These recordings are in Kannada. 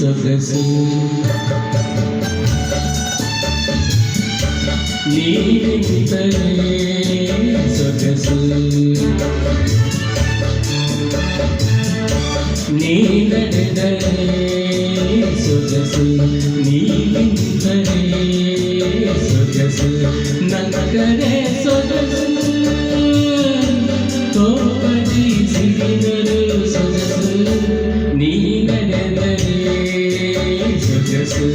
ಸೊಗಸು ನೀನಿದ್ದರೆ ಸೊಗಸು ನೀ ನಡೆದರೆ ಸೊಗಸು ನೀನಿದ್ದರೆ ಸೊಗಸು ನನ್ನ ಕಡೆ ಸೊಗಸು ತೋಪಡಿ ಸಿಗಿದರು ಸೊಗಸು ನೀ ನಡೆದರೆ ಸೊಗಸು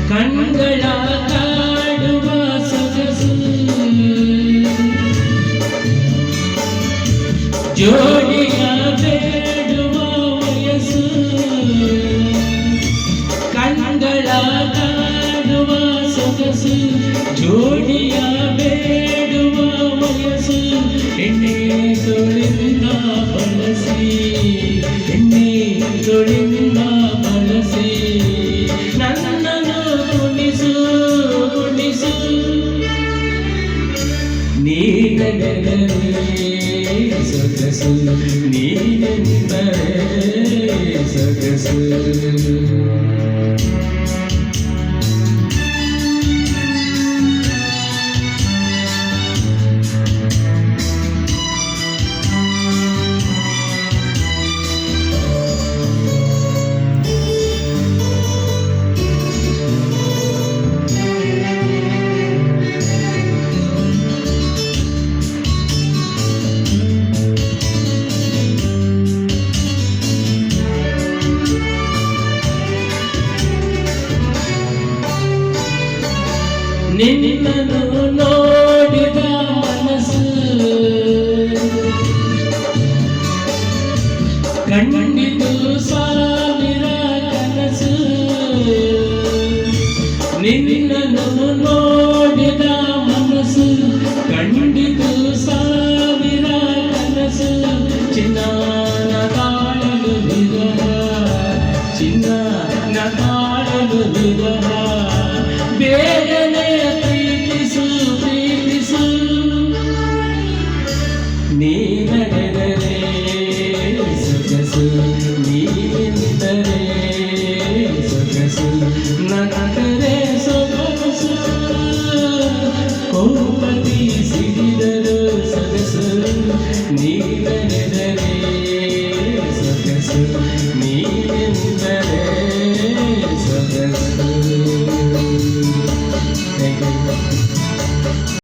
ಕಣ್ಗಳ ಕಾಡುವ ಸೊಗಸು ಜೋಡಿಯ ಬೇಡುವ ವಯಸ್ಸು ಕಣ್ಗಳ ಕಾಡುವ ಸೊಗಸು ಜೋಡಿಯ ಬೇಡುವ ವಯಸ್ಸು ಎಣ್ಣೆ ತೊಳಿಂದ ಬಳಸಿ ಎಣ್ಣೆ ತೊಳಿಂದ ಬಳಸಿ ನೀನೆಂದರೆ ಸೊಗಸು ನೀನೆಂದರೆ ಸೊಗಸು ನಿನ್ನನ್ನು ನೋಡಿದ ಮನಸ್ಸು ಕಣ್ಣ